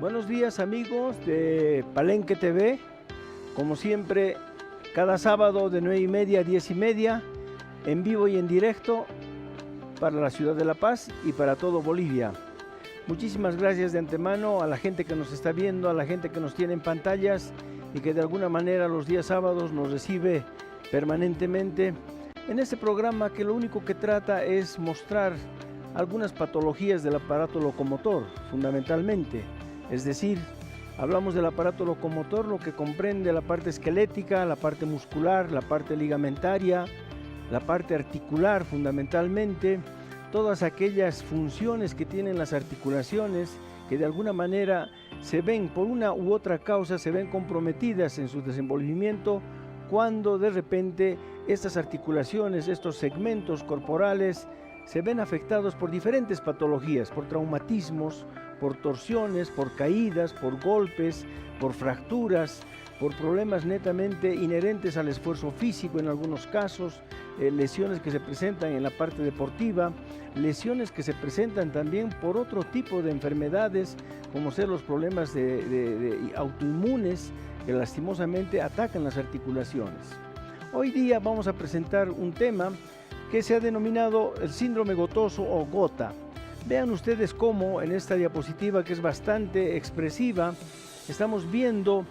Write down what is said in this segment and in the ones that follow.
Buenos días amigos de Palenque TV, como siempre cada sábado de 9:30 a 10:30, en vivo y en directo para la ciudad de La Paz y para todo Bolivia. Muchísimas gracias de antemano a la gente que nos está viendo, a la gente que nos tiene en pantallas y que de alguna manera los días sábados nos recibe permanentemente en este programa que lo único que trata es mostrar algunas patologías del aparato locomotor, fundamentalmente. Es decir, hablamos del aparato locomotor, lo que comprende la parte esquelética, la parte muscular, la parte ligamentaria, la parte articular fundamentalmente, todas aquellas funciones que tienen las articulaciones que de alguna manera se ven, por una u otra causa, se ven comprometidas en su desenvolvimiento cuando de repente estas articulaciones, estos segmentos corporales se ven afectados por diferentes patologías, por traumatismos, por torsiones, por caídas, por golpes, por fracturas, por problemas netamente inherentes al esfuerzo físico en algunos casos, lesiones que se presentan en la parte deportiva, lesiones que se presentan también por otro tipo de enfermedades, como ser los problemas de autoinmunes que lastimosamente atacan las articulaciones. Hoy día vamos a presentar un tema que se ha denominado el síndrome gotoso o gota. Vean ustedes cómo en esta diapositiva, que es bastante expresiva, estamos viendo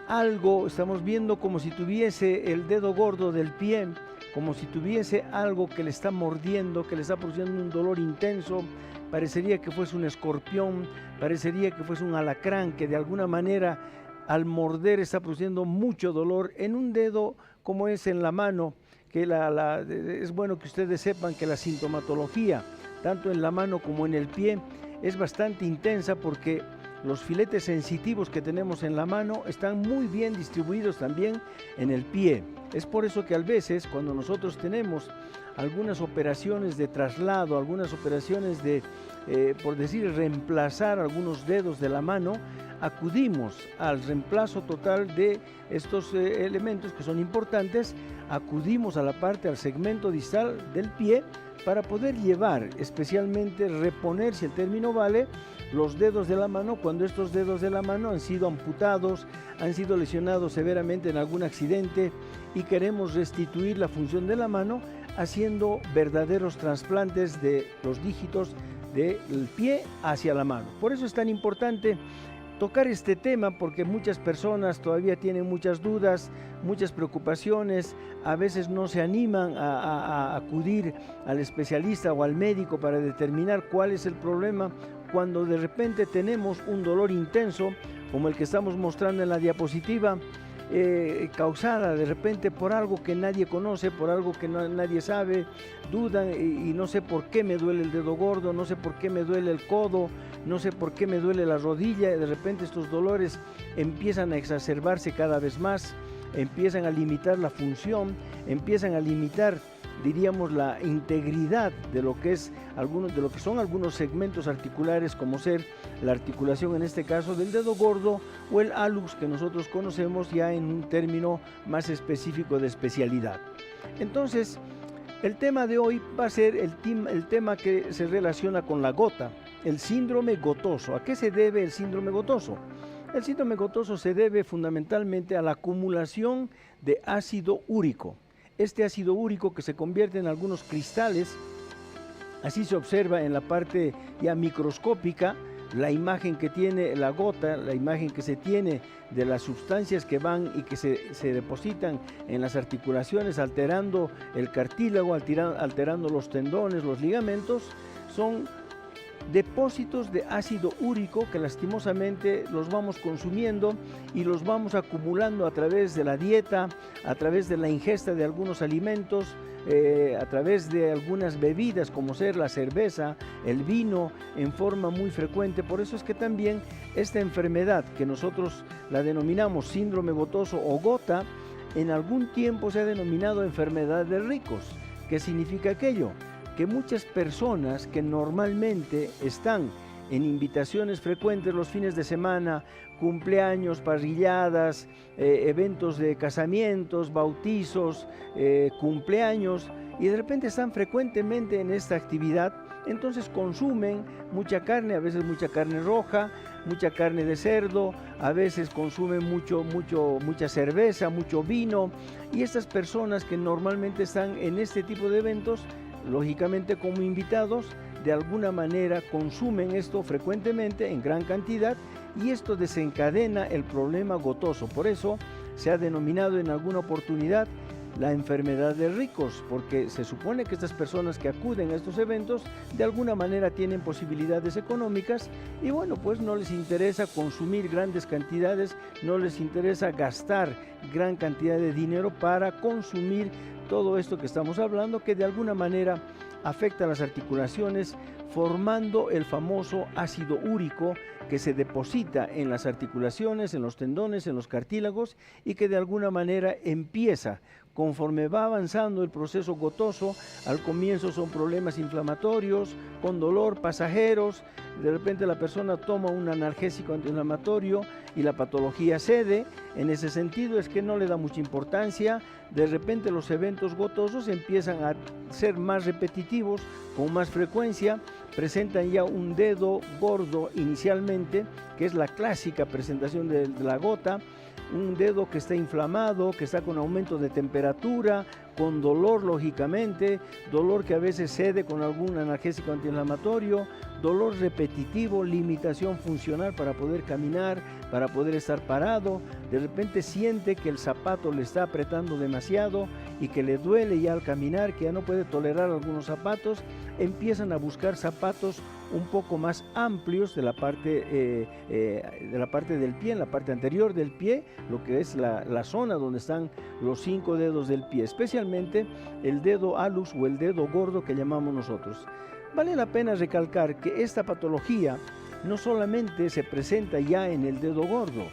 algo, estamos viendo como si tuviese el dedo gordo del pie, como si tuviese algo que le está mordiendo, que le está produciendo un dolor intenso. Parecería que fuese un escorpión, parecería que fuese un alacrán que de alguna manera al morder está produciendo mucho dolor en un dedo como es en la mano, que es bueno que ustedes sepan que la sintomatología, tanto en la mano como en el pie, es bastante intensa porque los filetes sensitivos que tenemos en la mano están muy bien distribuidos también en el pie. Es por eso que a veces cuando nosotros tenemos algunas operaciones de traslado, algunas operaciones de, por decir, reemplazar algunos dedos de la mano, acudimos al reemplazo total de estos elementos que son importantes, acudimos a la parte, al segmento distal del pie para poder llevar, especialmente reponer, si el término vale, los dedos de la mano cuando estos dedos de la mano han sido amputados, han sido lesionados severamente en algún accidente y queremos restituir la función de la mano haciendo verdaderos trasplantes de los dígitos del pie hacia la mano. Por eso es tan importante tocar este tema, porque muchas personas todavía tienen muchas dudas, muchas preocupaciones, a veces no se animan a acudir al especialista o al médico para determinar cuál es el problema, cuando de repente tenemos un dolor intenso, como el que estamos mostrando en la diapositiva, causada de repente por algo que nadie conoce, por algo que nadie sabe, dudan y no sé por qué me duele el dedo gordo, no sé por qué me duele el codo, no sé por qué me duele la rodilla, y de repente estos dolores empiezan a exacerbarse cada vez más, empiezan a limitar la función, empiezan a limitar, diríamos, la integridad de lo que es de lo que son algunos segmentos articulares, como ser la articulación en este caso del dedo gordo o el hallux, que nosotros conocemos ya en un término más específico de especialidad. Entonces, el tema de hoy va a ser el tema que se relaciona con la gota, el síndrome gotoso. ¿A qué se debe el síndrome gotoso? El síndrome gotoso se debe fundamentalmente a la acumulación de ácido úrico. Este ácido úrico que se convierte en algunos cristales, así se observa en la parte ya microscópica, la imagen que tiene la gota, la imagen que se tiene de las sustancias que van y que se depositan en las articulaciones, alterando el cartílago, alterando los tendones, los ligamentos, son depósitos de ácido úrico que lastimosamente los vamos consumiendo y los vamos acumulando a través de la dieta, a través de la ingesta de algunos alimentos, a través de algunas bebidas como ser la cerveza, el vino, en forma muy frecuente. Por eso es que también esta enfermedad, que nosotros la denominamos síndrome gotoso o gota, en algún tiempo se ha denominado enfermedad de ricos. ¿Qué significa aquello? Que muchas personas que normalmente están en invitaciones frecuentes los fines de semana, cumpleaños, parrilladas, eventos de casamientos, bautizos, cumpleaños, y de repente están frecuentemente en esta actividad, entonces consumen mucha carne, a veces mucha carne roja, mucha carne de cerdo, a veces consumen mucha cerveza, mucho vino, y estas personas que normalmente están en este tipo de eventos, lógicamente como invitados, de alguna manera consumen esto frecuentemente en gran cantidad, y esto desencadena el problema gotoso. Por eso se ha denominado en alguna oportunidad la enfermedad de ricos, porque se supone que estas personas que acuden a estos eventos de alguna manera tienen posibilidades económicas y bueno, pues no les interesa consumir grandes cantidades, no les interesa gastar gran cantidad de dinero para consumir todo esto que estamos hablando, que de alguna manera afecta a las articulaciones, formando el famoso ácido úrico que se deposita en las articulaciones, en los tendones, en los cartílagos, y que de alguna manera empieza, conforme va avanzando el proceso gotoso, al comienzo son problemas inflamatorios, con dolor, pasajeros, de repente la persona toma un analgésico antiinflamatorio y la patología cede. En ese sentido es que no le da mucha importancia, de repente los eventos gotosos empiezan a ser más repetitivos, con más frecuencia, presentan ya un dedo gordo inicialmente, que es la clásica presentación de la gota, un dedo que está inflamado, que está con aumento de temperatura, con dolor lógicamente, dolor que a veces cede con algún analgésico antiinflamatorio, dolor repetitivo, limitación funcional para poder caminar, para poder estar parado, de repente siente que el zapato le está apretando demasiado y que le duele ya al caminar, que ya no puede tolerar algunos zapatos, empiezan a buscar zapatos un poco más amplios de la parte del pie, en la parte anterior del pie, lo que es la zona donde están los 5 dedos del pie, especialmente el dedo alus o el dedo gordo que llamamos nosotros. Vale la pena recalcar que esta patología no solamente se presenta ya en el dedo gordo,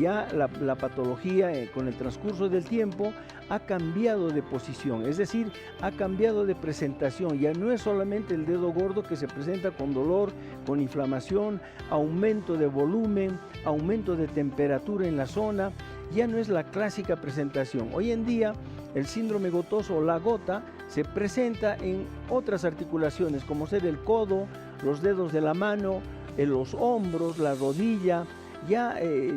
ya la patología con el transcurso del tiempo ha cambiado de posición, es decir, ha cambiado de presentación. Ya no es solamente el dedo gordo que se presenta con dolor, con inflamación, aumento de volumen, aumento de temperatura en la zona, ya no es la clásica presentación. Hoy en día el síndrome gotoso o la gota se presenta en otras articulaciones como ser el codo, los dedos de la mano, en los hombros, la rodilla. Ya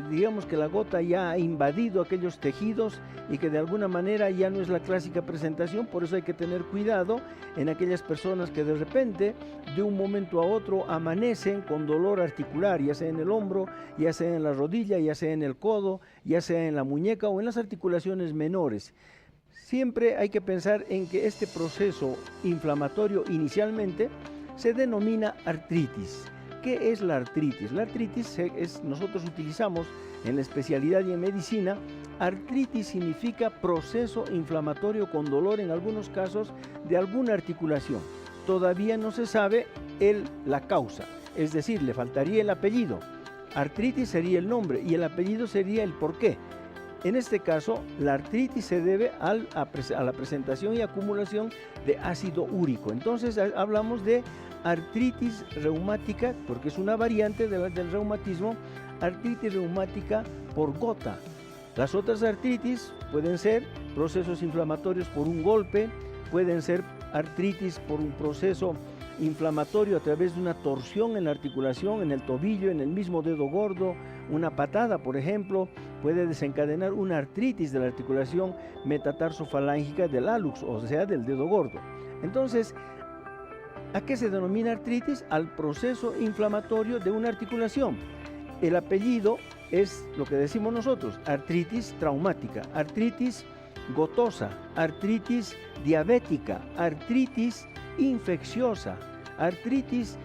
digamos que la gota ya ha invadido aquellos tejidos y que de alguna manera ya no es la clásica presentación. Por eso hay que tener cuidado en aquellas personas que de repente de un momento a otro amanecen con dolor articular, ya sea en el hombro, ya sea en la rodilla, ya sea en el codo, ya sea en la muñeca o en las articulaciones menores. Siempre hay que pensar en que este proceso inflamatorio inicialmente se denomina artritis. ¿Qué es la artritis? La artritis nosotros utilizamos en la especialidad y en medicina. Artritis significa proceso inflamatorio con dolor en algunos casos de alguna articulación. Todavía no se sabe la causa, es decir, le faltaría el apellido. Artritis sería el nombre y el apellido sería el porqué. En este caso, la artritis se debe a la presentación y acumulación de ácido úrico. Entonces hablamos de artritis reumática, porque es una variante del reumatismo, artritis reumática por gota. Las otras artritis pueden ser procesos inflamatorios por un golpe, pueden ser artritis por un proceso inflamatorio a través de una torsión en la articulación, en el tobillo, en el mismo dedo gordo. Una patada, por ejemplo, puede desencadenar una artritis de la articulación metatarsofalángea del hallux, o sea, del dedo gordo. Entonces, ¿a qué se denomina artritis? Al proceso inflamatorio de una articulación. El apellido es lo que decimos nosotros: artritis traumática, artritis gotosa, artritis diabética, artritis infecciosa, artritis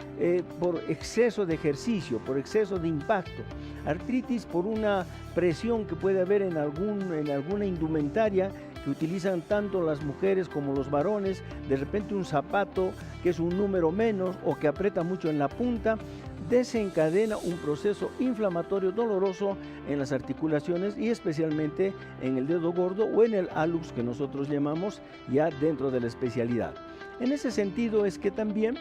por exceso de ejercicio, por exceso de impacto, artritis por una presión que puede haber en alguna indumentaria que utilizan tanto las mujeres como los varones, de repente un zapato que es un número menos o que aprieta mucho en la punta, desencadena un proceso inflamatorio doloroso en las articulaciones y especialmente en el dedo gordo o en el hallux, que nosotros llamamos ya dentro de la especialidad. En ese sentido es que también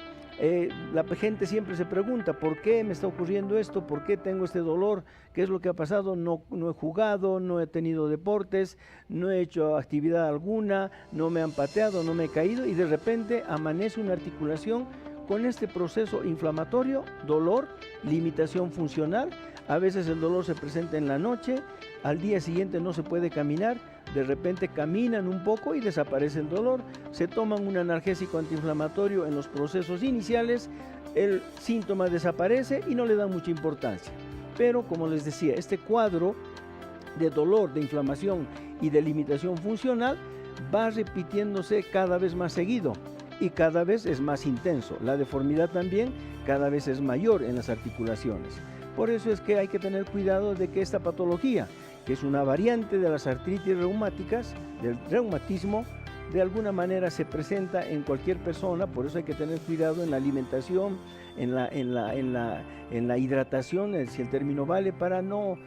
la gente siempre se pregunta: ¿por qué me está ocurriendo esto? ¿Por qué tengo este dolor? ¿Qué es lo que ha pasado? No he jugado, no he tenido deportes, no he hecho actividad alguna, no me han pateado, no me he caído y de repente amanece una articulación con este proceso inflamatorio, dolor, limitación funcional. A veces el dolor se presenta en la noche, al día siguiente no se puede caminar, de repente caminan un poco y desaparece el dolor, se toman un analgésico antiinflamatorio en los procesos iniciales, el síntoma desaparece y no le dan mucha importancia. Pero como les decía, este cuadro de dolor, de inflamación y de limitación funcional va repitiéndose cada vez más seguido y cada vez es más intenso. La deformidad también cada vez es mayor en las articulaciones. Por eso es que hay que tener cuidado de que esta patología, que es una variante de las artritis reumáticas, del reumatismo, de alguna manera se presenta en cualquier persona. Por eso hay que tener cuidado en la alimentación, en la hidratación, si el término vale, para no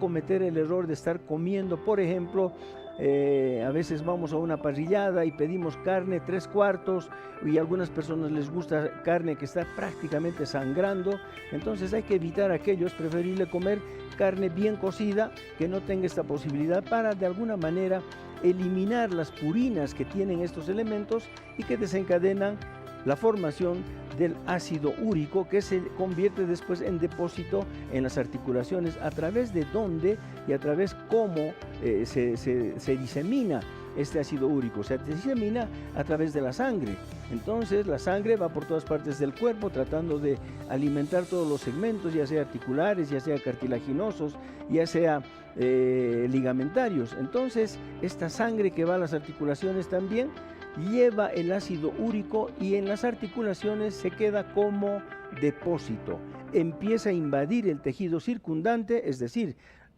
cometer el error de estar comiendo, por ejemplo, a veces vamos a una parrillada y pedimos carne 3/4 y a algunas personas les gusta carne que está prácticamente sangrando. Entonces hay que evitar aquello, es preferible comer carne bien cocida que no tenga esta posibilidad, para de alguna manera eliminar las purinas que tienen estos elementos y que desencadenan la formación del ácido úrico, que se convierte después en depósito en las articulaciones, a través de dónde y a través cómo se disemina este ácido úrico. Se disemina a través de la sangre. Entonces la sangre va por todas partes del cuerpo tratando de alimentar todos los segmentos, ya sea articulares, ya sea cartilaginosos, ya sea ligamentarios. Entonces esta sangre que va a las articulaciones también lleva el ácido úrico y en las articulaciones se queda como depósito. Empieza a invadir el tejido circundante, es decir,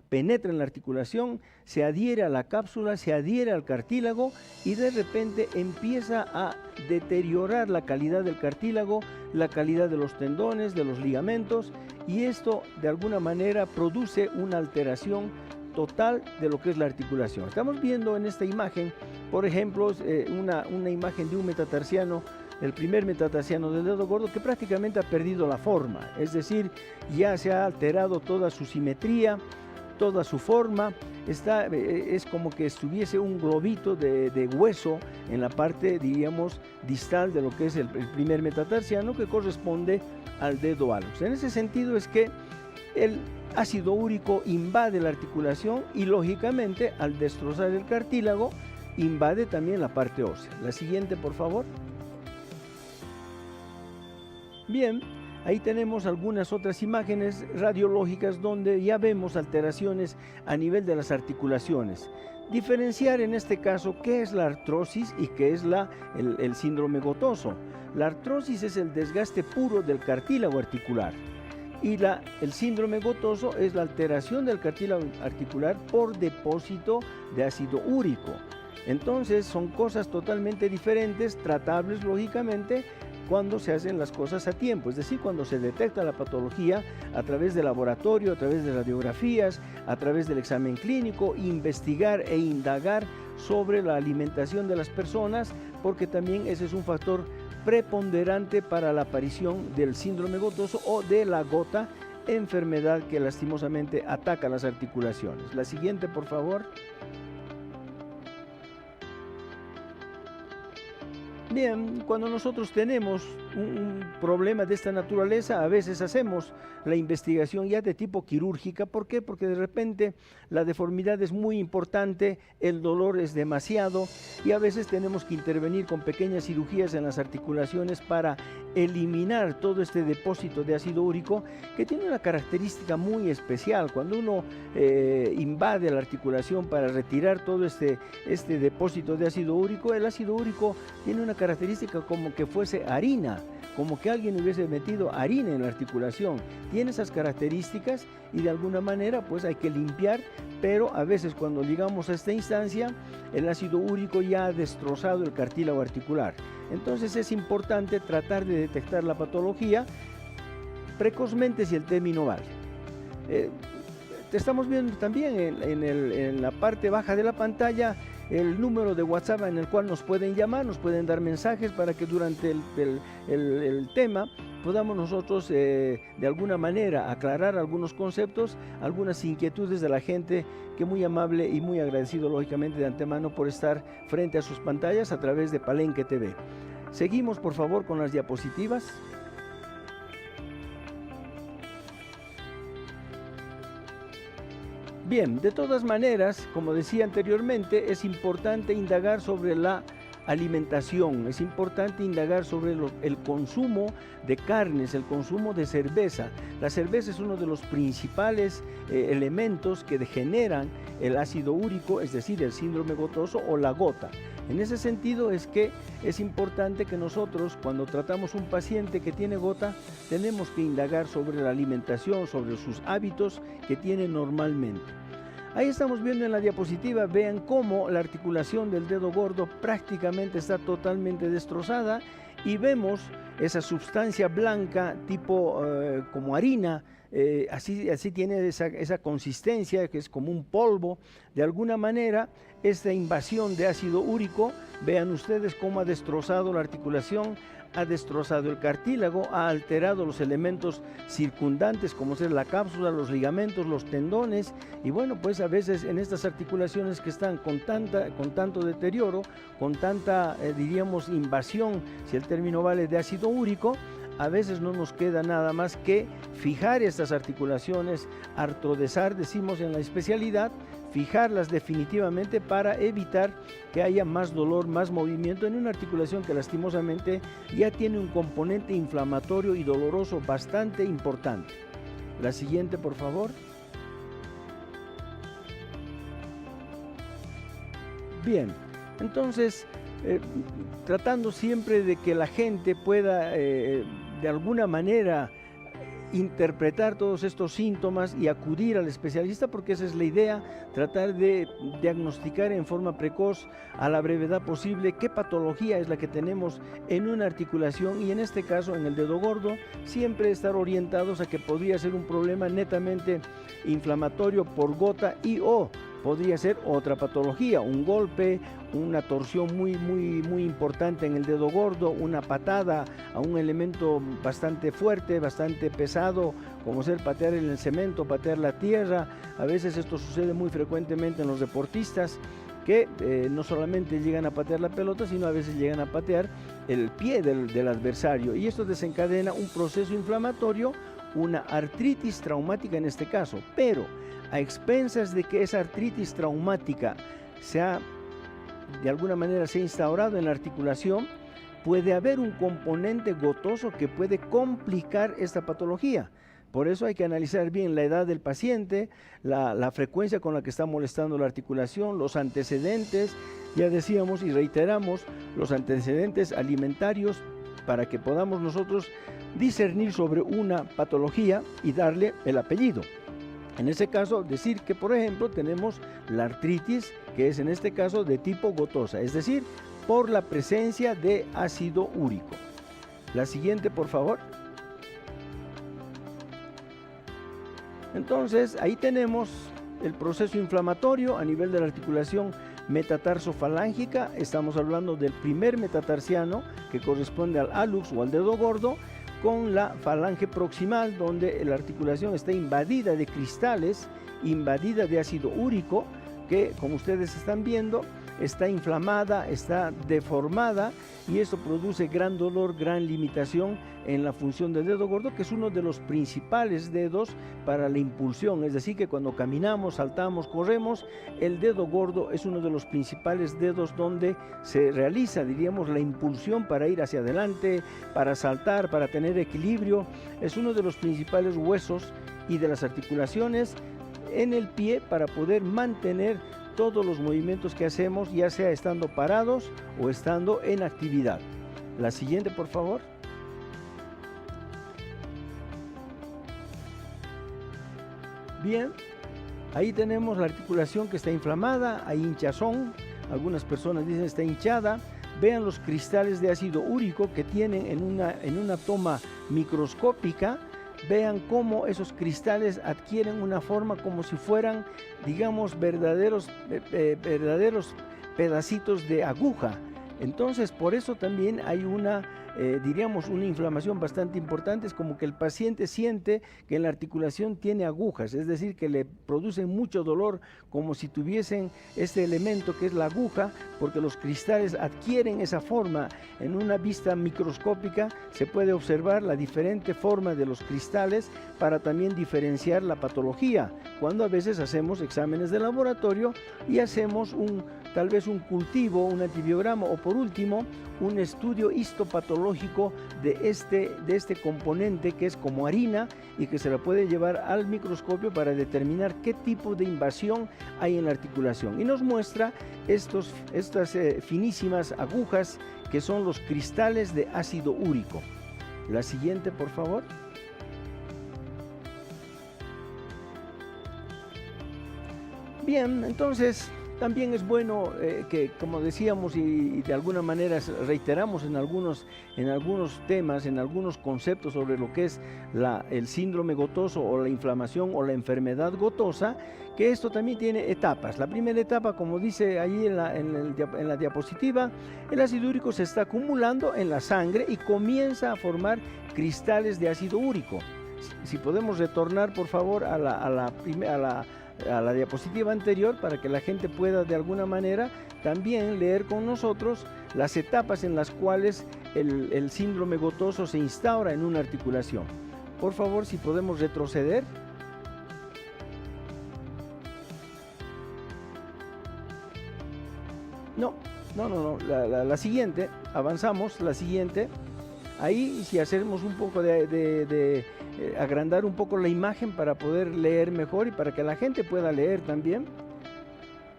penetra en la articulación, se adhiere a la cápsula, se adhiere al cartílago y de repente empieza a deteriorar la calidad del cartílago, la calidad de los tendones, de los ligamentos, y esto de alguna manera produce una alteración total de lo que es la articulación. Estamos viendo en esta imagen, por ejemplo, una imagen de un metatarsiano, el primer metatarsiano del dedo gordo, que prácticamente ha perdido la forma, es decir, ya se ha alterado toda su simetría, toda su forma. Es como que estuviese un globito de hueso en la parte, diríamos, distal de lo que es el primer metatarsiano, que corresponde al dedo alus. En ese sentido es que el ácido úrico invade la articulación y lógicamente al destrozar el cartílago invade también la parte ósea. La siguiente, por favor. Bien, ahí tenemos algunas otras imágenes radiológicas donde ya vemos alteraciones a nivel de las articulaciones. Diferenciar en este caso qué es la artrosis y qué es el síndrome gotoso. La artrosis es el desgaste puro del cartílago articular y el síndrome gotoso es la alteración del cartílago articular por depósito de ácido úrico. Entonces son cosas totalmente diferentes, tratables lógicamente cuando se hacen las cosas a tiempo, es decir, cuando se detecta la patología a través de laboratorio, a través de radiografías, a través del examen clínico, investigar e indagar sobre la alimentación de las personas, porque también ese es un factor preponderante para la aparición del síndrome gotoso o de la gota, enfermedad que lastimosamente ataca las articulaciones. La siguiente, por favor. Bien, cuando nosotros tenemos un problema de esta naturaleza, a veces hacemos la investigación ya de tipo quirúrgica. ¿Por qué? Porque de repente la deformidad es muy importante, el dolor es demasiado y a veces tenemos que intervenir con pequeñas cirugías en las articulaciones para eliminar todo este depósito de ácido úrico, que tiene una característica muy especial. Cuando uno invade la articulación para retirar todo este depósito de ácido úrico, el ácido úrico tiene una característica como que fuese harina, como que alguien hubiese metido harina en la articulación. Tiene esas características y de alguna manera pues hay que limpiar, pero a veces cuando llegamos a esta instancia el ácido úrico ya ha destrozado el cartílago articular. Entonces es importante tratar de detectar la patología precozmente si el término vale. Te estamos viendo también en la parte baja de la pantalla el número de WhatsApp en el cual nos pueden llamar, nos pueden dar mensajes para que durante el tema podamos nosotros de alguna manera aclarar algunos conceptos, algunas inquietudes de la gente, que muy amable y muy agradecido lógicamente de antemano por estar frente a sus pantallas a través de Palenque TV. Seguimos por favor con las diapositivas. Bien, de todas maneras, como decía anteriormente, es importante indagar sobre la alimentación, es importante indagar sobre el consumo de carnes, el consumo de cerveza. La cerveza es uno de los principales elementos que generan el ácido úrico, es decir, el síndrome gotoso o la gota. En ese sentido es que es importante que nosotros, cuando tratamos un paciente que tiene gota, tenemos que indagar sobre la alimentación, sobre sus hábitos que tiene normalmente. Ahí estamos viendo en la diapositiva, vean cómo la articulación del dedo gordo prácticamente está totalmente destrozada y vemos esa sustancia blanca tipo como harina, así tiene esa consistencia que es como un polvo. De alguna manera, esta invasión de ácido úrico, vean ustedes cómo ha destrozado la articulación, ha destrozado el cartílago, ha alterado los elementos circundantes como ser la cápsula, los ligamentos, los tendones, y bueno, pues a veces en estas articulaciones que están con tanto deterioro, con tanta, diríamos, invasión, si el término vale, de ácido úrico, a veces no nos queda nada más que fijar estas articulaciones, artrodesar, decimos en la especialidad, fijarlas definitivamente para evitar que haya más dolor, más movimiento en una articulación que lastimosamente ya tiene un componente inflamatorio y doloroso bastante importante. La siguiente, por favor. Bien, entonces, tratando siempre de que la gente pueda de alguna manera interpretar todos estos síntomas y acudir al especialista, porque esa es la idea, tratar de diagnosticar en forma precoz, a la brevedad posible, qué patología es la que tenemos en una articulación, y en este caso en el dedo gordo, siempre estar orientados a que podría ser un problema netamente inflamatorio por gota y o podría ser otra patología, un golpe, una torsión muy importante en el dedo gordo, una patada a un elemento bastante fuerte, bastante pesado, como ser patear en el cemento, patear la tierra. A veces esto sucede muy frecuentemente en los deportistas que no solamente llegan a patear la pelota, sino a veces llegan a patear el pie del adversario, y esto desencadena un proceso inflamatorio, una artritis traumática en este caso, pero a expensas de que esa artritis traumática de alguna manera se ha instaurado en la articulación, puede haber un componente gotoso que puede complicar esta patología. Por eso hay que analizar bien la edad del paciente, la frecuencia con la que está molestando la articulación, los antecedentes, ya decíamos y reiteramos, los antecedentes alimentarios, para que podamos nosotros discernir sobre una patología y darle el apellido. En ese caso, decir que, por ejemplo, tenemos la artritis, que es en este caso de tipo gotosa, es decir, por la presencia de ácido úrico. La siguiente, por favor. Entonces, ahí tenemos el proceso inflamatorio a nivel de la articulación metatarso-falángica. Estamos hablando del primer metatarsiano, que corresponde al hallux o al dedo gordo, con la falange proximal, donde la articulación está invadida de cristales, invadida de ácido úrico, que como ustedes están viendo, está inflamada, está deformada, y esto produce gran dolor, gran limitación en la función del dedo gordo, que es uno de los principales dedos para la impulsión. Es decir, que cuando caminamos, saltamos, corremos, el dedo gordo es uno de los principales dedos donde se realiza, diríamos, la impulsión para ir hacia adelante, para saltar, para tener equilibrio. Es uno de los principales huesos y de las articulaciones en el pie para poder mantener todos los movimientos que hacemos, ya sea estando parados o estando en actividad. La siguiente, por favor. Bien, ahí tenemos la articulación que está inflamada, hay hinchazón, algunas personas dicen está hinchada. Vean los cristales de ácido úrico que tienen en una toma microscópica. Vean cómo esos cristales adquieren una forma como si fueran, digamos, verdaderos pedacitos de aguja. Entonces, por eso también hay una diríamos, una inflamación bastante importante. Es como que el paciente siente que en la articulación tiene agujas, es decir, que le producen mucho dolor, como si tuviesen este elemento que es la aguja, porque los cristales adquieren esa forma. En una vista microscópica se puede observar la diferente forma de los cristales para también diferenciar la patología, cuando a veces hacemos exámenes de laboratorio y hacemos tal vez un cultivo, un antibiograma, o por último un estudio histopatológico de este componente que es como harina y que se la puede llevar al microscopio para determinar qué tipo de invasión hay en la articulación, y nos muestra estas finísimas agujas que son los cristales de ácido úrico. La siguiente, por favor. Bien, entonces también es bueno que, como decíamos y de alguna manera reiteramos en algunos temas, en algunos conceptos sobre lo que es el síndrome gotoso o la inflamación o la enfermedad gotosa, que esto también tiene etapas. La primera etapa, como dice allí en la diapositiva, el ácido úrico se está acumulando en la sangre y comienza a formar cristales de ácido úrico. Si podemos retornar, por favor, a la diapositiva anterior, para que la gente pueda de alguna manera también leer con nosotros las etapas en las cuales el síndrome gotoso se instaura en una articulación. Por favor, si podemos retroceder. No, la siguiente, avanzamos, la siguiente. Ahí, si hacemos un poco de agrandar un poco la imagen para poder leer mejor y para que la gente pueda leer también.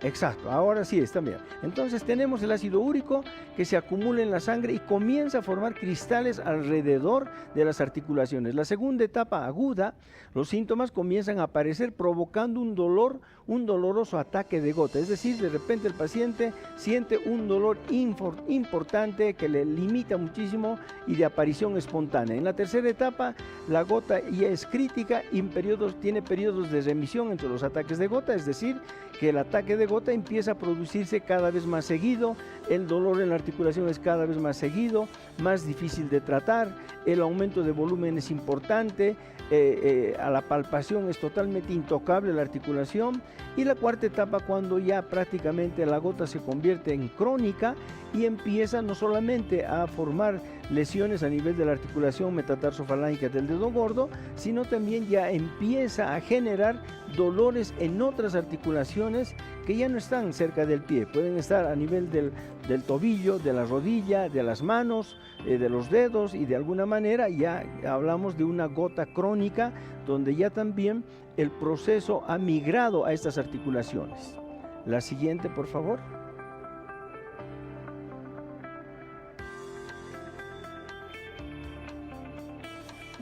Exacto, ahora sí está bien. Entonces tenemos el ácido úrico que se acumula en la sangre y comienza a formar cristales alrededor de las articulaciones. La segunda etapa aguda, los síntomas comienzan a aparecer provocando un doloroso ataque de gota. Es decir, de repente el paciente siente un dolor importante que le limita muchísimo y de aparición espontánea. En la tercera etapa, la gota ya es crítica y tiene periodos de remisión entre los ataques de gota, es decir, que el ataque de gota empieza a producirse cada vez más seguido, el dolor en la articulación es cada vez más seguido, más difícil de tratar, el aumento de volumen es importante, a la palpación es totalmente intocable la articulación. Y la cuarta etapa, cuando ya prácticamente la gota se convierte en crónica y empieza no solamente a formar lesiones a nivel de la articulación metatarsofalángea del dedo gordo, sino también ya empieza a generar dolores en otras articulaciones que ya no están cerca del pie, pueden estar a nivel del tobillo, de la rodilla, de las manos, de los dedos, y de alguna manera ya hablamos de una gota crónica donde ya también el proceso ha migrado a estas articulaciones. La siguiente, por favor.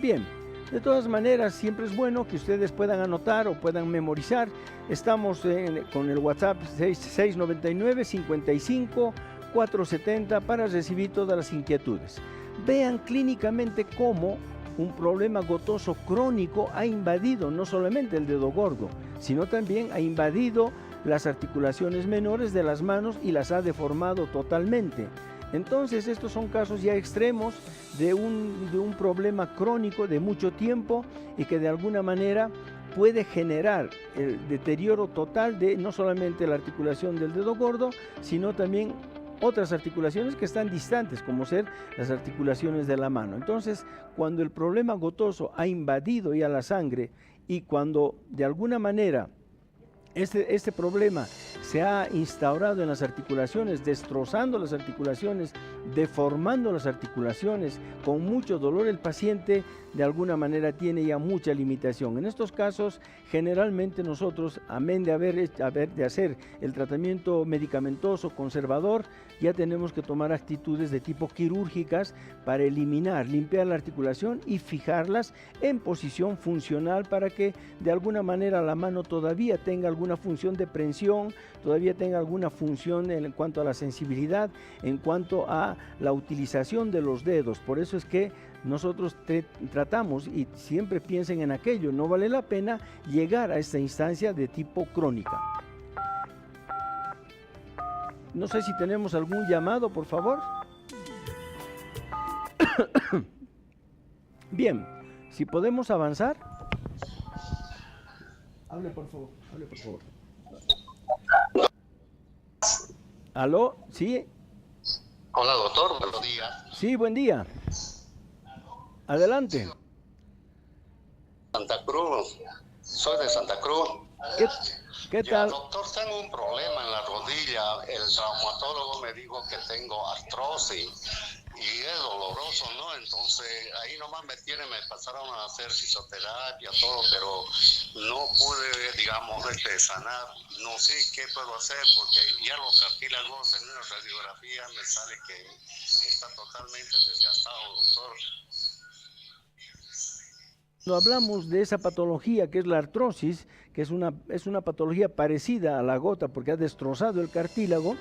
Bien, de todas maneras, siempre es bueno que ustedes puedan anotar o puedan memorizar. Estamos con el WhatsApp 699 55 470 para recibir todas las inquietudes. Vean clínicamente cómo un problema gotoso crónico ha invadido no solamente el dedo gordo, sino también ha invadido las articulaciones menores de las manos y las ha deformado totalmente. Entonces, estos son casos ya extremos de un problema crónico de mucho tiempo y que de alguna manera puede generar el deterioro total de no solamente la articulación del dedo gordo, sino también otras articulaciones que están distantes, como ser las articulaciones de la mano. Entonces, cuando el problema gotoso ha invadido ya la sangre y cuando de alguna manera este problema se ha instaurado en las articulaciones, destrozando las articulaciones, deformando las articulaciones, con mucho dolor, el paciente de alguna manera tiene ya mucha limitación. En estos casos, generalmente nosotros, amén de hacer el tratamiento medicamentoso conservador, ya tenemos que tomar actitudes de tipo quirúrgicas para limpiar la articulación y fijarlas en posición funcional para que de alguna manera la mano todavía tenga alguna función de prensión, todavía tenga alguna función en cuanto a la sensibilidad, en cuanto a la utilización de los dedos. Por eso es que nosotros tratamos, y siempre piensen en aquello, no vale la pena llegar a esta instancia de tipo crónica. No sé si tenemos algún llamado, por favor. Bien, si podemos avanzar. Hable por favor, hable por favor. ¿Aló? ¿Sí? Hola, doctor, buenos días. Sí, buen día. Adelante. Santa Cruz, soy de Santa Cruz. ¿Qué Ya, tal? doctor, tengo un problema en la rodilla. El traumatólogo me dijo que tengo artrosis y es doloroso, ¿no? Entonces, ahí nomás me pasaron a hacer fisioterapia, todo, pero no pude, digamos, sanar. No sé qué puedo hacer porque ya los cartílagos en una radiografía me sale que está totalmente desgastado, doctor. Cuando hablamos de esa patología que es la artrosis, que es una patología parecida a la gota porque ha destrozado el cartílago,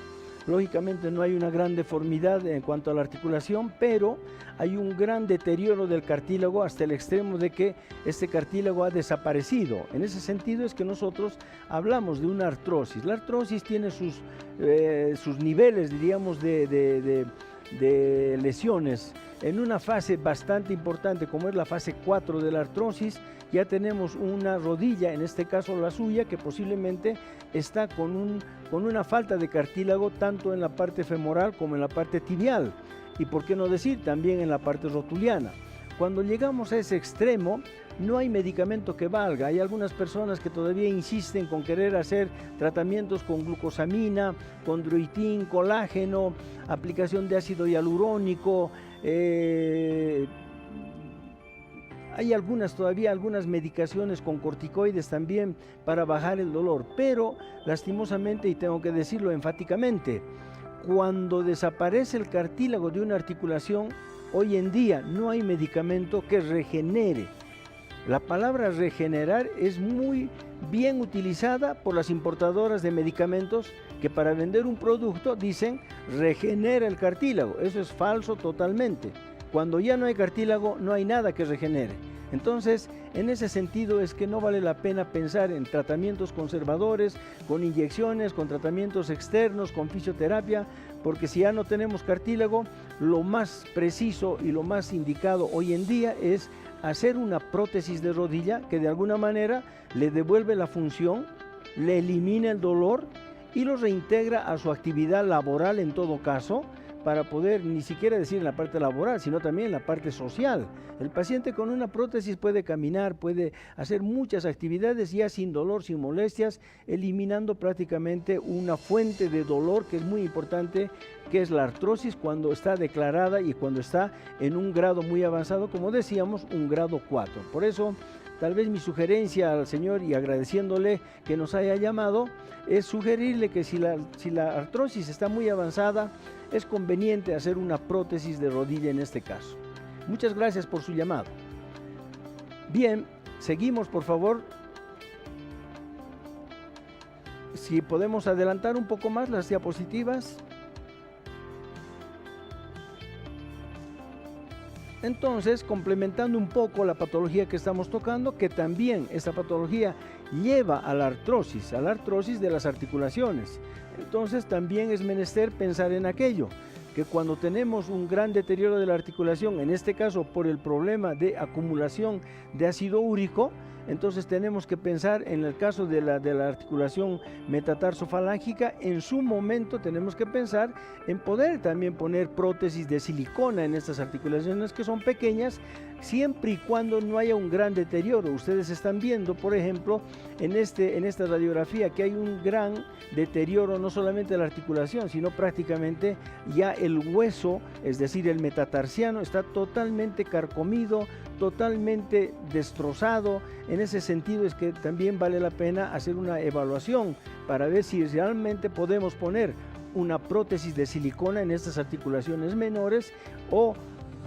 lógicamente no hay una gran deformidad en cuanto a la articulación, pero hay un gran deterioro del cartílago hasta el extremo de que este cartílago ha desaparecido. En ese sentido es que nosotros hablamos de una artrosis. La artrosis tiene sus niveles, diríamos, de lesiones. En una fase bastante importante como es la fase 4 de la artrosis, ya tenemos una rodilla, en este caso la suya, que posiblemente está con una falta de cartílago tanto en la parte femoral como en la parte tibial y por qué no decir también en la parte rotuliana. Cuando llegamos a ese extremo, no hay medicamento que valga. Hay algunas personas que todavía insisten con querer hacer tratamientos con glucosamina, condroitín, colágeno, aplicación de ácido hialurónico. Hay algunas medicaciones con corticoides también para bajar el dolor, pero lastimosamente, y tengo que decirlo enfáticamente, cuando desaparece el cartílago de una articulación, hoy en día no hay medicamento que regenere. La palabra regenerar es muy bien utilizada por las importadoras de medicamentos que para vender un producto dicen regenera el cartílago. Eso es falso totalmente. Cuando ya no hay cartílago no hay nada que regenere. Entonces, en ese sentido es que no vale la pena pensar en tratamientos conservadores, con inyecciones, con tratamientos externos, con fisioterapia, porque si ya no tenemos cartílago, lo más preciso y lo más indicado hoy en día es hacer una prótesis de rodilla que de alguna manera le devuelve la función, le elimina el dolor y lo reintegra a su actividad laboral en todo caso, para poder ni siquiera decir en la parte laboral, sino también en la parte social. El paciente con una prótesis puede caminar, puede hacer muchas actividades ya sin dolor, sin molestias, eliminando prácticamente una fuente de dolor que es muy importante, que es la artrosis cuando está declarada y cuando está en un grado muy avanzado, como decíamos, un grado 4. Por eso, tal vez mi sugerencia al señor, y agradeciéndole que nos haya llamado, es sugerirle que si la artrosis está muy avanzada, es conveniente hacer una prótesis de rodilla en este caso. Muchas gracias por su llamado. Bien, seguimos por favor. Si podemos adelantar un poco más las diapositivas. Entonces, complementando un poco la patología que estamos tocando, que también esta patología lleva a la artrosis de las articulaciones. Entonces, también es menester pensar en aquello, que cuando tenemos un gran deterioro de la articulación, en este caso por el problema de acumulación de ácido úrico, entonces tenemos que pensar en el caso de la articulación metatarsofalágica, en su momento tenemos que pensar en poder también poner prótesis de silicona en estas articulaciones que son pequeñas, siempre y cuando no haya un gran deterioro. Ustedes están viendo, por ejemplo, en esta radiografía que hay un gran deterioro no solamente de la articulación, sino prácticamente ya el hueso, es decir, el metatarsiano, está totalmente carcomido, totalmente destrozado. En ese sentido es que también vale la pena hacer una evaluación para ver si realmente podemos poner una prótesis de silicona en estas articulaciones menores o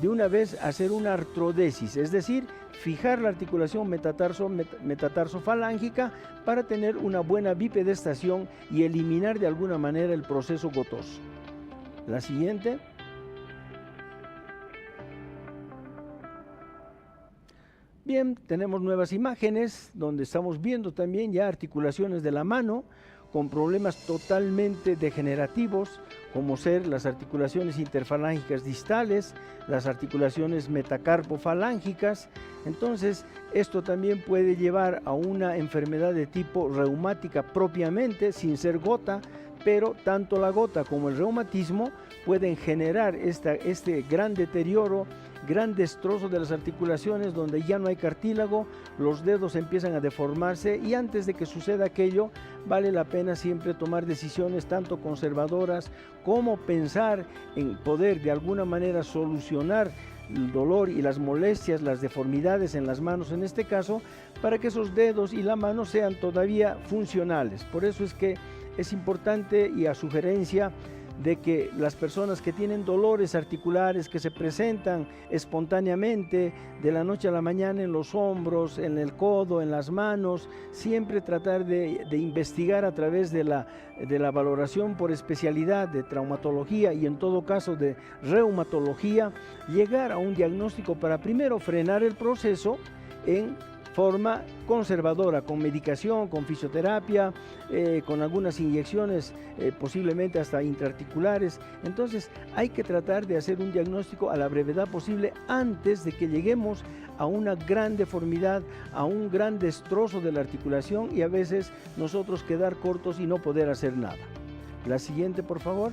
de una vez hacer una artrodesis, es decir, fijar la articulación metatarso-falángica para tener una buena bipedestación y eliminar de alguna manera el proceso gotoso. La siguiente. Bien, tenemos nuevas imágenes donde estamos viendo también ya articulaciones de la mano con problemas totalmente degenerativos, como ser las articulaciones interfalángicas distales, las articulaciones metacarpofalángicas. Entonces, esto también puede llevar a una enfermedad de tipo reumática propiamente, sin ser gota, pero tanto la gota como el reumatismo pueden generar este gran deterioro, gran destrozo de las articulaciones, donde ya no hay cartílago, los dedos empiezan a deformarse, y antes de que suceda aquello, vale la pena siempre tomar decisiones tanto conservadoras como pensar en poder de alguna manera solucionar el dolor y las molestias, las deformidades en las manos en este caso, para que esos dedos y la mano sean todavía funcionales. Por eso es que es importante, y a sugerencia de que las personas que tienen dolores articulares que se presentan espontáneamente de la noche a la mañana en los hombros, en el codo, en las manos, siempre tratar de investigar a través de la valoración por especialidad de traumatología y en todo caso de reumatología, llegar a un diagnóstico para primero frenar el proceso en forma conservadora, con medicación, con fisioterapia, con algunas inyecciones, posiblemente hasta intraarticulares. Entonces hay que tratar de hacer un diagnóstico a la brevedad posible antes de que lleguemos a una gran deformidad, a un gran destrozo de la articulación, y a veces nosotros quedar cortos y no poder hacer nada. La siguiente, por favor.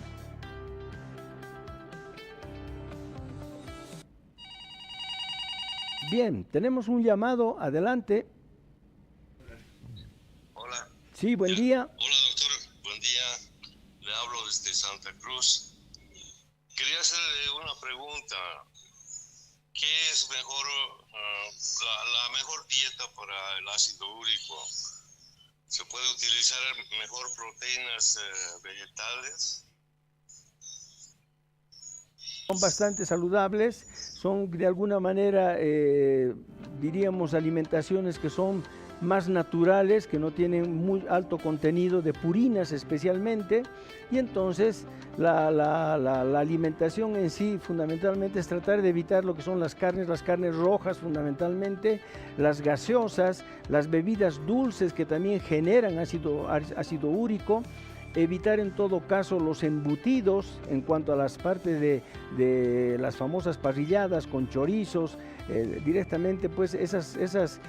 Bien, tenemos un llamado, adelante. Hola. Sí, buen día. Hola, doctor, buen día. Le hablo desde Santa Cruz. Quería hacerle una pregunta. ¿Qué es mejor, la mejor dieta para el ácido úrico? ¿Se puede utilizar mejor proteínas vegetales? Son bastante saludables, son de alguna manera, diríamos, alimentaciones que son más naturales, que no tienen muy alto contenido de purinas especialmente, y entonces la alimentación en sí fundamentalmente es tratar de evitar lo que son las carnes rojas fundamentalmente, las gaseosas, las bebidas dulces que también generan ácido úrico, evitar en todo caso los embutidos en cuanto a las partes de las famosas parrilladas con chorizos, directamente pues esas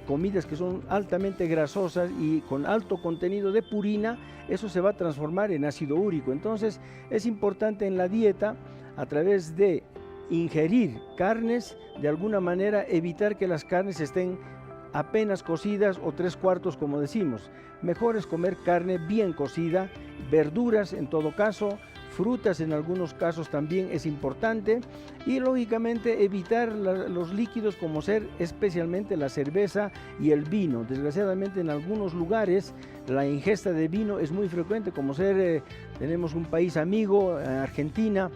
comidas que son altamente grasosas y con alto contenido de purina, eso se va a transformar en ácido úrico. Entonces es importante en la dieta, a través de ingerir carnes, de alguna manera evitar que las carnes estén apenas cocidas o 3/4 como decimos. Mejor es comer carne bien cocida, verduras en todo caso, frutas en algunos casos también es importante, y lógicamente evitar los líquidos como ser especialmente la cerveza y el vino. Desgraciadamente en algunos lugares la ingesta de vino es muy frecuente, como ser, tenemos un país amigo, Argentina,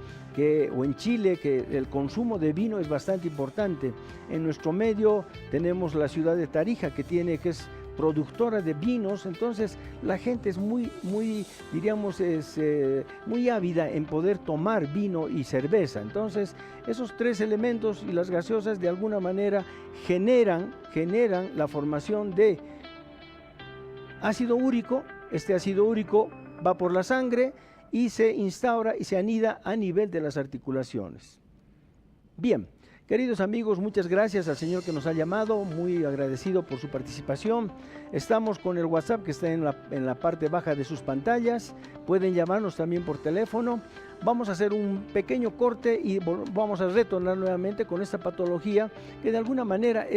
o en Chile, que el consumo de vino es bastante importante. En nuestro medio tenemos la ciudad de Tarija, que es productora de vinos, entonces la gente es muy diríamos, muy ávida en poder tomar vino y cerveza. Entonces esos tres elementos y las gaseosas de alguna manera generan la formación de ácido úrico. Este ácido úrico va por la sangre y se instaura y se anida a nivel de las articulaciones. Bien, queridos amigos, muchas gracias al señor que nos ha llamado, muy agradecido por su participación. Estamos con el WhatsApp que está en la parte baja de sus pantallas, pueden llamarnos también por teléfono. Vamos a hacer un pequeño corte y vamos a retornar nuevamente con esta patología que de alguna manera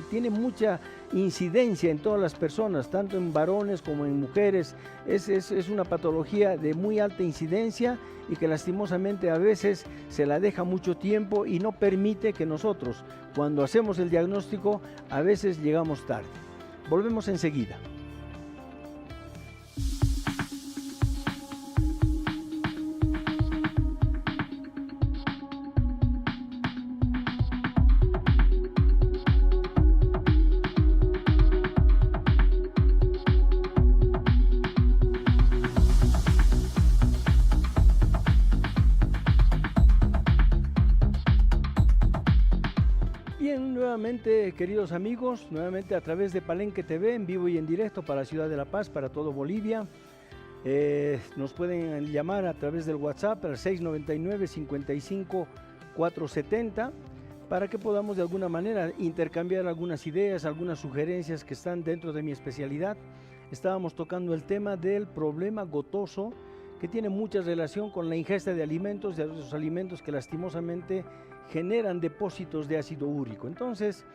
tiene mucha incidencia en todas las personas, tanto en varones como en mujeres. Es una patología de muy alta incidencia y que lastimosamente a veces se la deja mucho tiempo y no permite que nosotros, cuando hacemos el diagnóstico, a veces llegamos tarde. Volvemos enseguida. Bien, nuevamente, queridos amigos, nuevamente a través de Palenque TV, en vivo y en directo para la ciudad de La Paz, para todo Bolivia. Nos pueden llamar a través del WhatsApp al 699-55-470 para que podamos de alguna manera intercambiar algunas ideas, algunas sugerencias que están dentro de mi especialidad. Estábamos tocando el tema del problema gotoso, que tiene mucha relación con la ingesta de esos alimentos que lastimosamente generan depósitos de ácido úrico. Entonces,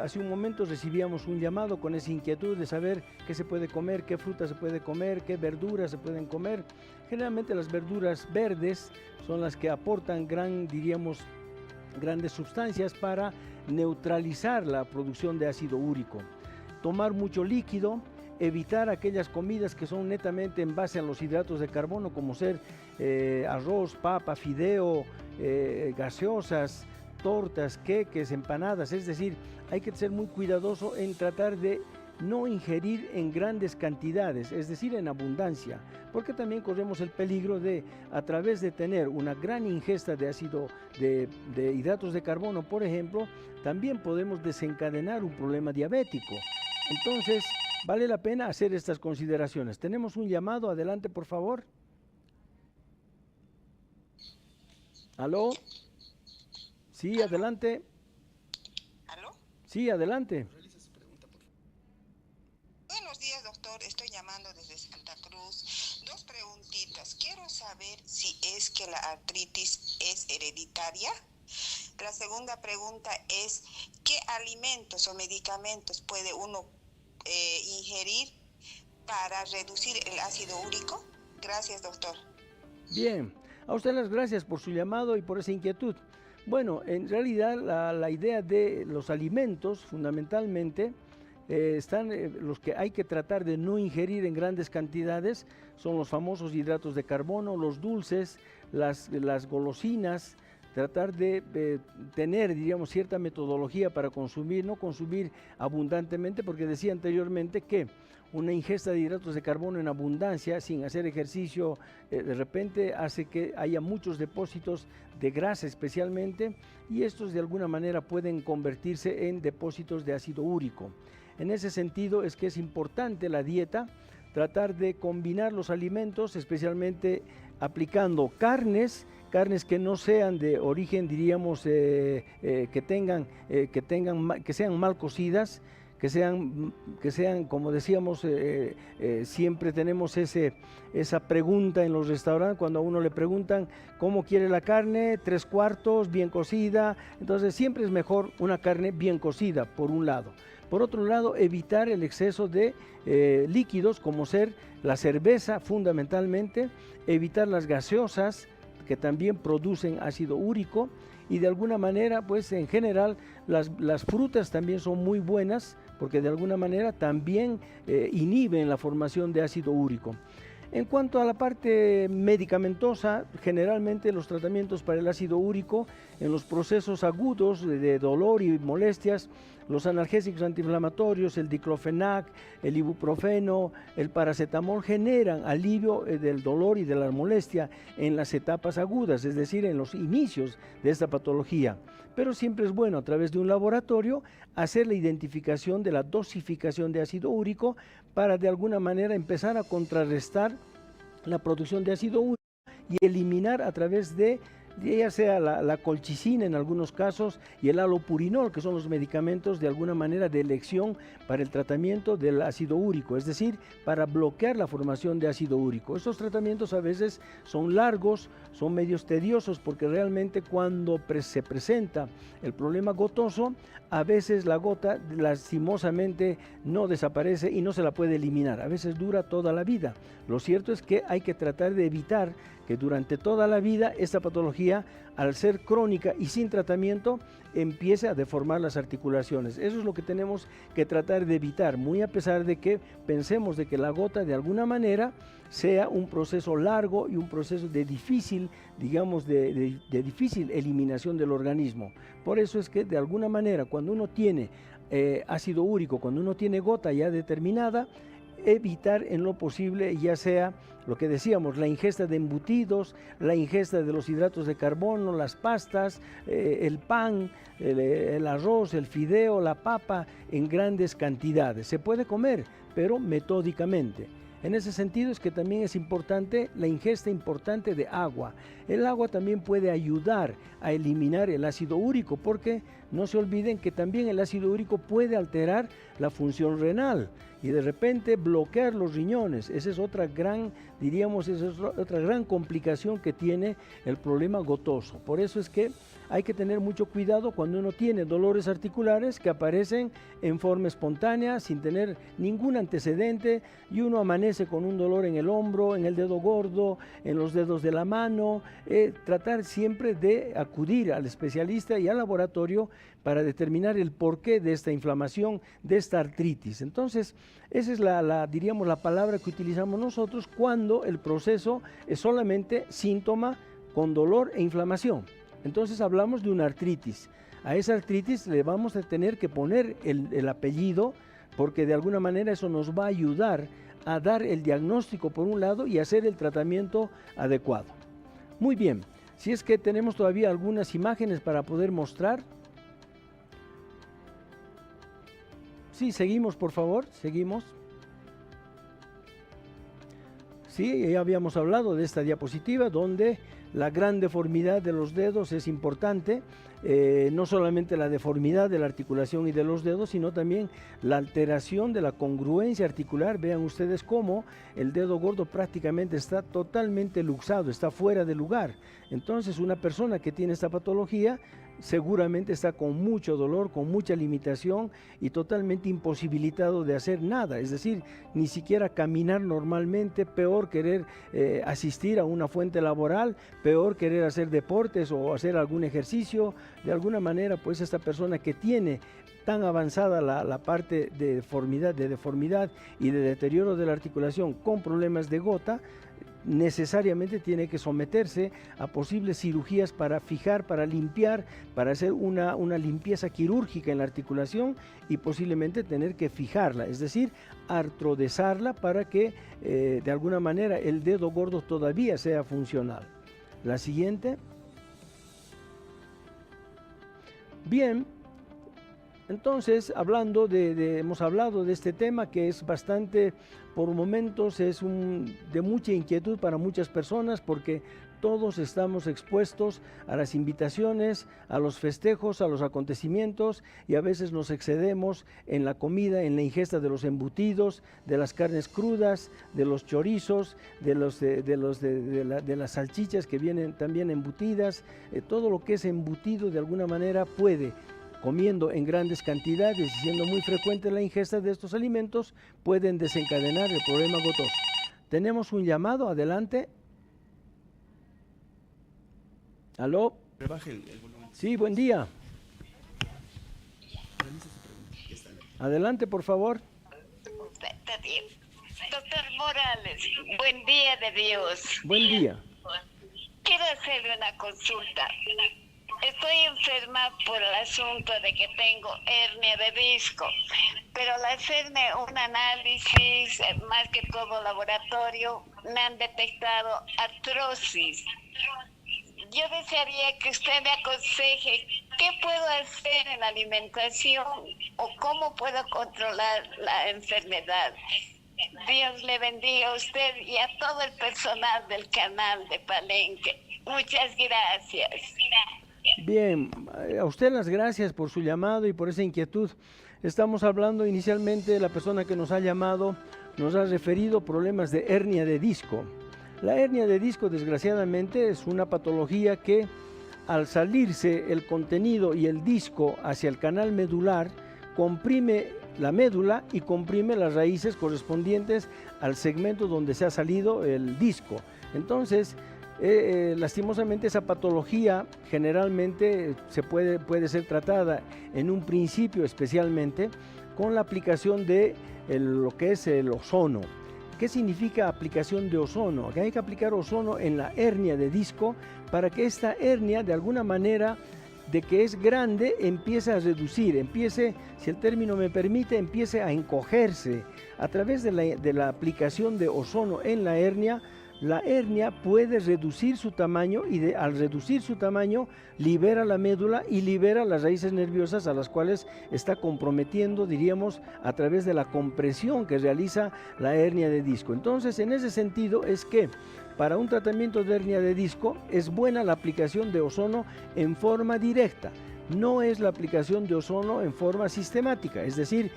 hace un momento recibíamos un llamado con esa inquietud de saber qué se puede comer, qué fruta se puede comer, qué verduras se pueden comer. Generalmente las verduras verdes son las que aportan grandes sustancias para neutralizar la producción de ácido úrico. Tomar mucho líquido, evitar aquellas comidas que son netamente en base a los hidratos de carbono, como ser arroz, papa, fideo, gaseosas, tortas, queques, empanadas. Es decir, hay que ser muy cuidadoso en tratar de no ingerir en grandes cantidades, es decir, en abundancia, porque también corremos el peligro de, a través de tener una gran ingesta de ácido, de hidratos de carbono, por ejemplo, también podemos desencadenar un problema diabético. Entonces, vale la pena hacer estas consideraciones. Tenemos un llamado, adelante por favor. ¿Aló? Sí, adelante. ¿Aló? Sí, adelante. Buenos días, doctor. Estoy llamando desde Santa Cruz. Dos preguntitas. Quiero saber si es que la artritis es hereditaria. La segunda pregunta es, ¿qué alimentos o medicamentos puede uno ingerir para reducir el ácido úrico? Gracias, doctor. Bien, a usted las gracias por su llamado y por esa inquietud. Bueno, en realidad la idea de los alimentos, fundamentalmente, los que hay que tratar de no ingerir en grandes cantidades, son los famosos hidratos de carbono, los dulces, las golosinas. Tratar de tener, diríamos, cierta metodología para consumir, no consumir abundantemente, porque decía anteriormente que una ingesta de hidratos de carbono en abundancia, sin hacer ejercicio, de repente hace que haya muchos depósitos de grasa especialmente, y estos de alguna manera pueden convertirse en depósitos de ácido úrico. En ese sentido es que es importante la dieta, tratar de combinar los alimentos, especialmente aplicando carnes que no sean de origen, diríamos, que sean mal cocidas, que sean, como decíamos, siempre tenemos esa pregunta en los restaurantes, cuando a uno le preguntan cómo quiere la carne, 3/4, bien cocida. Entonces siempre es mejor una carne bien cocida, por un lado. Por otro lado, evitar el exceso de líquidos, como ser la cerveza fundamentalmente, evitar las gaseosas, que también producen ácido úrico, y de alguna manera, pues en general, las frutas también son muy buenas, porque de alguna manera también inhiben la formación de ácido úrico. En cuanto a la parte medicamentosa, generalmente los tratamientos para el ácido úrico en los procesos agudos de dolor y molestias, los analgésicos antiinflamatorios, el diclofenac, el ibuprofeno, el paracetamol generan alivio del dolor y de la molestia en las etapas agudas, es decir, en los inicios de esta patología. Pero siempre es bueno a través de un laboratorio hacer la identificación de la dosificación de ácido úrico para de alguna manera empezar a contrarrestar la producción de ácido úrico y eliminar a través de ya sea la colchicina en algunos casos y el allopurinol, que son los medicamentos de alguna manera de elección para el tratamiento del ácido úrico, es decir, para bloquear la formación de ácido úrico. Estos tratamientos a veces son largos, son medios tediosos, porque realmente cuando se presenta el problema gotoso, a veces la gota lastimosamente no desaparece y no se la puede eliminar, a veces dura toda la vida. Lo cierto es que hay que tratar de evitar que durante toda la vida esta patología, al ser crónica y sin tratamiento, empiece a deformar las articulaciones. Eso es lo que tenemos que tratar de evitar, muy a pesar de que pensemos de que la gota de alguna manera sea un proceso largo y un proceso de difícil, digamos, de difícil eliminación del organismo. Por eso es que de alguna manera cuando uno tiene ácido úrico, cuando uno tiene gota ya determinada, evitar en lo posible, ya sea lo que decíamos, la ingesta de embutidos, la ingesta de los hidratos de carbono, las pastas, el pan, el arroz, el fideo, la papa en grandes cantidades. Se puede comer, pero metódicamente. En ese sentido es que también es importante la ingesta importante de agua. El agua también puede ayudar a eliminar el ácido úrico, porque no se olviden que también el ácido úrico puede alterar la función renal y de repente bloquear los riñones. Esa es otra gran, diríamos, esa es otra gran complicación que tiene el problema gotoso. Por eso es que hay que tener mucho cuidado cuando uno tiene dolores articulares que aparecen en forma espontánea, sin tener ningún antecedente, y uno amanece con un dolor en el hombro, en el dedo gordo, en los dedos de la mano. Tratar siempre de acudir al especialista y al laboratorio para determinar el porqué de esta inflamación, de esta artritis. Entonces, esa es diríamos, la palabra que utilizamos nosotros cuando el proceso es solamente síntoma con dolor e inflamación. Entonces hablamos de una artritis. A esa artritis le vamos a tener que poner el apellido, porque de alguna manera eso nos va a ayudar a dar el diagnóstico por un lado y hacer el tratamiento adecuado. Muy bien, si es que tenemos todavía algunas imágenes para poder mostrar. Sí, seguimos, por favor, seguimos. Sí, ya habíamos hablado de esta diapositiva donde la gran deformidad de los dedos es importante, no solamente la deformidad de la articulación y de los dedos, sino también la alteración de la congruencia articular. Vean ustedes cómo el dedo gordo prácticamente está totalmente luxado, está fuera de lugar. Entonces una persona que tiene esta patología seguramente está con mucho dolor, con mucha limitación y totalmente imposibilitado de hacer nada, es decir, ni siquiera caminar normalmente, peor querer asistir a una fuente laboral, peor querer hacer deportes o hacer algún ejercicio. De alguna manera, pues esta persona que tiene tan avanzada la parte de deformidad y de deterioro de la articulación con problemas de gota, necesariamente tiene que someterse a posibles cirugías para fijar, para limpiar, para hacer una limpieza quirúrgica en la articulación y posiblemente tener que fijarla, es decir, artrodesarla para que de alguna manera el dedo gordo todavía sea funcional. La siguiente. Bien. Entonces, hemos hablado de este tema que es bastante, por momentos, es de mucha inquietud para muchas personas, porque todos estamos expuestos a las invitaciones, a los festejos, a los acontecimientos, y a veces nos excedemos en la comida, en la ingesta de los embutidos, de las carnes crudas, de los chorizos, de las salchichas que vienen también embutidas. Todo lo que es embutido de alguna manera comiendo en grandes cantidades y siendo muy frecuente la ingesta de estos alimentos, pueden desencadenar el problema gotoso. Tenemos un llamado, adelante. ¿Aló? Sí, buen día. Adelante, por favor. Doctor Morales, buen día de Dios. Buen día. Quiero hacerle una consulta. Estoy enferma por el asunto de que tengo hernia de disco, pero al hacerme un análisis, más que todo laboratorio, me han detectado artrosis. Yo desearía que usted me aconseje qué puedo hacer en la alimentación o cómo puedo controlar la enfermedad. Dios le bendiga a usted y a todo el personal del canal de Palenque. Muchas gracias. Bien, a usted las gracias por su llamado y por esa inquietud. Estamos hablando inicialmente, la persona que nos ha llamado nos ha referido problemas de hernia de disco. La hernia de disco, desgraciadamente, es una patología que al salirse el contenido y el disco hacia el canal medular, comprime la médula y comprime las raíces correspondientes al segmento donde se ha salido el disco. Entonces, lastimosamente esa patología generalmente puede ser tratada en un principio especialmente con la aplicación de lo que es el ozono. ¿Qué significa aplicación de ozono? Que hay que aplicar ozono en la hernia de disco para que esta hernia de alguna manera de que es grande empiece a reducir, si el término me permite, empiece a encogerse. A través de la aplicación de ozono en la hernia puede reducir su tamaño y al reducir su tamaño libera la médula y libera las raíces nerviosas a las cuales está comprometiendo, diríamos, a través de la compresión que realiza la hernia de disco. Entonces, en ese sentido es que para un tratamiento de hernia de disco es buena la aplicación de ozono en forma directa. No es la aplicación de ozono en forma sistemática, es decir,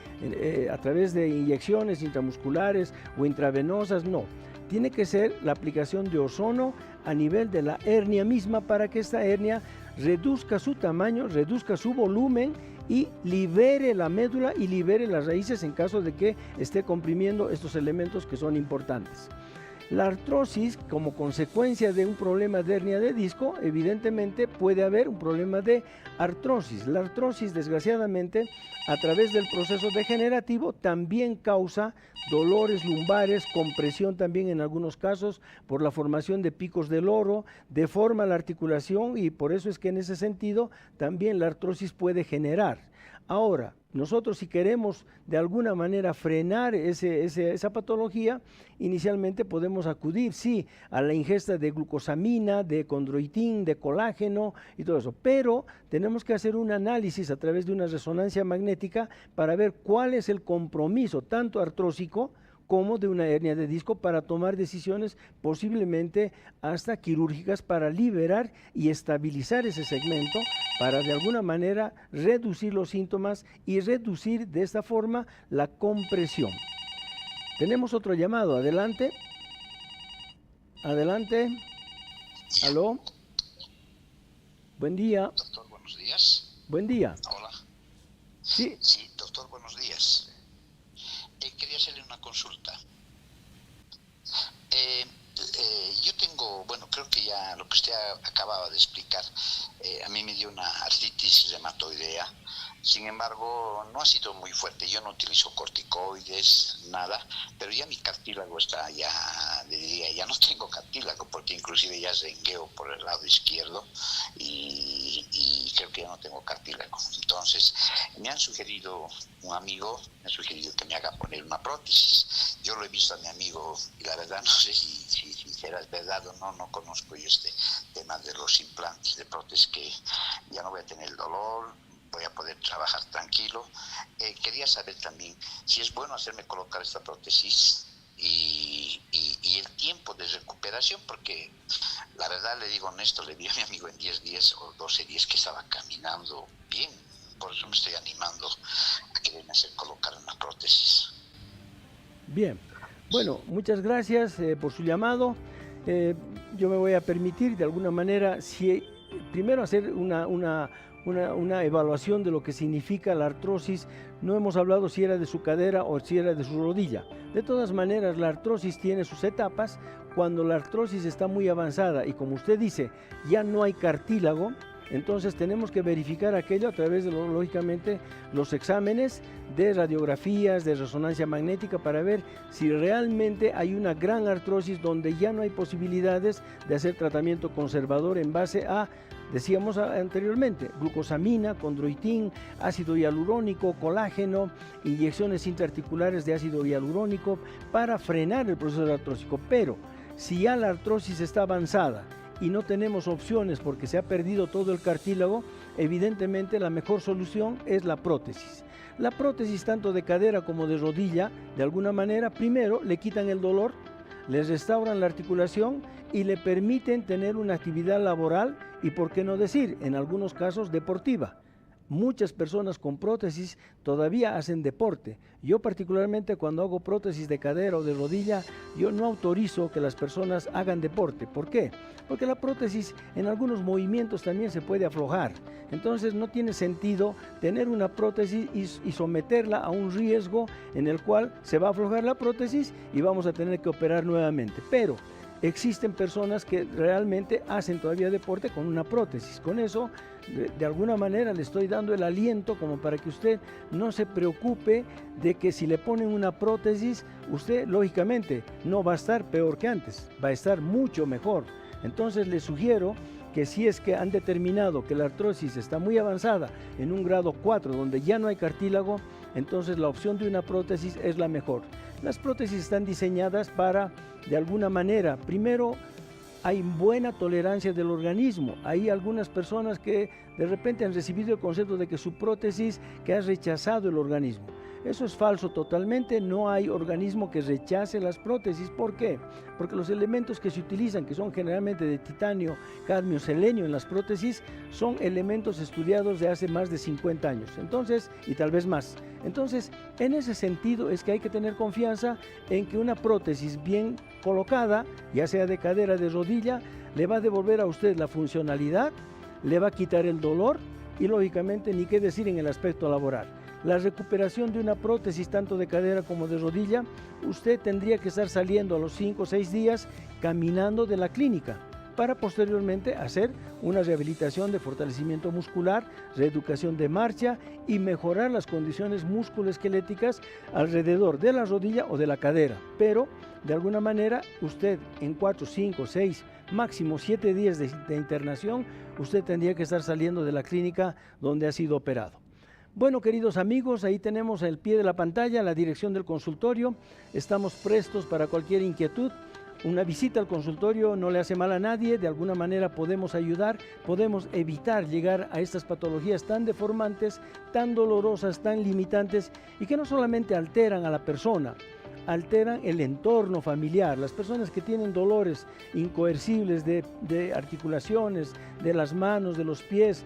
a través de inyecciones intramusculares o intravenosas, no. Tiene que ser la aplicación de ozono a nivel de la hernia misma para que esta hernia reduzca su tamaño, reduzca su volumen y libere la médula y libere las raíces en caso de que esté comprimiendo estos elementos que son importantes. La artrosis, como consecuencia de un problema de hernia de disco, evidentemente puede haber un problema de artrosis. La artrosis, desgraciadamente, a través del proceso degenerativo, también causa dolores lumbares, compresión también en algunos casos por la formación de picos de loro, deforma la articulación y por eso es que en ese sentido también la artrosis puede generar. Ahora, nosotros si queremos de alguna manera frenar esa patología, inicialmente podemos acudir, sí, a la ingesta de glucosamina, de condroitín, de colágeno y todo eso, pero tenemos que hacer un análisis a través de una resonancia magnética para ver cuál es el compromiso, tanto artrósico como de una hernia de disco, para tomar decisiones posiblemente hasta quirúrgicas para liberar y estabilizar ese segmento, para de alguna manera reducir los síntomas y reducir de esta forma la compresión. Tenemos otro llamado, adelante. Adelante. ¿Aló? Buen día. Doctor, buenos días. Buen día. Hola. Sí. Sí, doctor, buenos días. Quería hacerle una consulta. Yo tengo, bueno, creo que ya lo que usted acababa de explicar, a mí me dio una artritis reumatoidea. Sin embargo, no ha sido muy fuerte. Yo no utilizo corticoides, nada, pero ya mi cartílago está, ya no tengo cartílago, porque inclusive ya rengueo por el lado izquierdo y creo que ya no tengo cartílago. Entonces, me han sugerido, un amigo me ha sugerido que me haga poner una prótesis. Yo lo he visto a mi amigo y la verdad no sé si será verdad o no conozco yo este tema de los implantes de prótesis, que ya no voy a tener el dolor, voy a poder trabajar tranquilo. Quería saber también si es bueno hacerme colocar esta prótesis y el tiempo de recuperación, porque la verdad, le digo honesto, le vi a mi amigo en 10 días o 12 días que estaba caminando bien, por eso me estoy animando a quererme hacer colocar una prótesis. Bien, bueno, muchas gracias por su llamado. Yo me voy a permitir de alguna manera, primero hacer una evaluación de lo que significa la artrosis. No hemos hablado si era de su cadera o si era de su rodilla. De todas maneras, la artrosis tiene sus etapas. Cuando la artrosis está muy avanzada y, como usted dice, ya no hay cartílago, entonces tenemos que verificar aquello a través de, lógicamente, los exámenes de radiografías, de resonancia magnética, para ver si realmente hay una gran artrosis donde ya no hay posibilidades de hacer tratamiento conservador en base a, decíamos anteriormente, glucosamina, condroitín, ácido hialurónico, colágeno, inyecciones intraarticulares de ácido hialurónico para frenar el proceso artrósico. Pero si ya la artrosis está avanzada y no tenemos opciones porque se ha perdido todo el cartílago, evidentemente la mejor solución es la prótesis. La prótesis, tanto de cadera como de rodilla, de alguna manera, primero le quitan el dolor, les restauran la articulación y le permiten tener una actividad laboral y, por qué no decir, en algunos casos deportiva. Muchas personas con prótesis todavía hacen deporte. Yo particularmente, cuando hago prótesis de cadera o de rodilla, yo no autorizo que las personas hagan deporte. ¿Por qué? Porque la prótesis en algunos movimientos también se puede aflojar. Entonces no tiene sentido tener una prótesis y someterla a un riesgo en el cual se va a aflojar la prótesis y vamos a tener que operar nuevamente. Pero existen personas que realmente hacen todavía deporte con una prótesis. Con eso, de alguna manera, le estoy dando el aliento como para que usted no se preocupe de que si le ponen una prótesis, usted lógicamente no va a estar peor que antes, va a estar mucho mejor. Entonces le sugiero que si es que han determinado que la artrosis está muy avanzada en un grado 4 donde ya no hay cartílago, entonces la opción de una prótesis es la mejor. Las prótesis están diseñadas para, de alguna manera, primero, hay buena tolerancia del organismo. Hay algunas personas que de repente han recibido el concepto de que su prótesis que ha rechazado el organismo. Eso es falso totalmente, no hay organismo que rechace las prótesis. ¿Por qué? Porque los elementos que se utilizan, que son generalmente de titanio, cadmio, selenio en las prótesis, son elementos estudiados de hace más de 50 años, entonces, y tal vez más. Entonces, en ese sentido es que hay que tener confianza en que una prótesis bien colocada, ya sea de cadera, de rodilla, le va a devolver a usted la funcionalidad, le va a quitar el dolor y lógicamente ni qué decir en el aspecto laboral. La recuperación de una prótesis tanto de cadera como de rodilla, usted tendría que estar saliendo a los 5 o 6 días caminando de la clínica para posteriormente hacer una rehabilitación de fortalecimiento muscular, reeducación de marcha y mejorar las condiciones musculoesqueléticas alrededor de la rodilla o de la cadera. Pero de alguna manera usted en 4, 5, 6, máximo 7 días de internación, usted tendría que estar saliendo de la clínica donde ha sido operado. Bueno, queridos amigos, ahí tenemos al pie de la pantalla la dirección del consultorio. Estamos prestos para cualquier inquietud. Una visita al consultorio no le hace mal a nadie, de alguna manera podemos ayudar, podemos evitar llegar a estas patologías tan deformantes, tan dolorosas, tan limitantes y que no solamente alteran a la persona, alteran el entorno familiar. Las personas que tienen dolores incoercibles de articulaciones, de las manos, de los pies,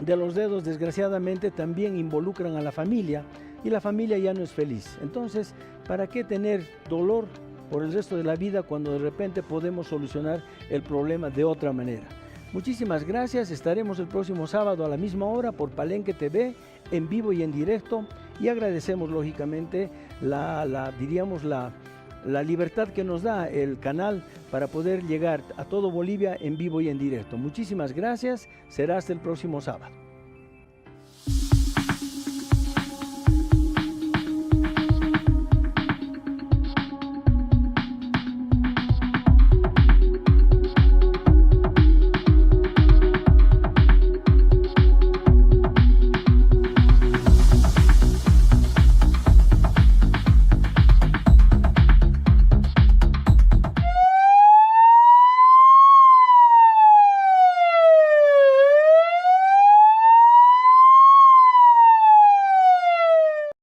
de los dedos, desgraciadamente también involucran a la familia y la familia ya no es feliz. Entonces, ¿para qué tener dolor por el resto de la vida cuando de repente podemos solucionar el problema de otra manera? Muchísimas gracias, estaremos el próximo sábado a la misma hora por Palenque TV, en vivo y en directo, y agradecemos lógicamente la libertad que nos da el canal para poder llegar a todo Bolivia en vivo y en directo. Muchísimas gracias, será hasta el próximo sábado.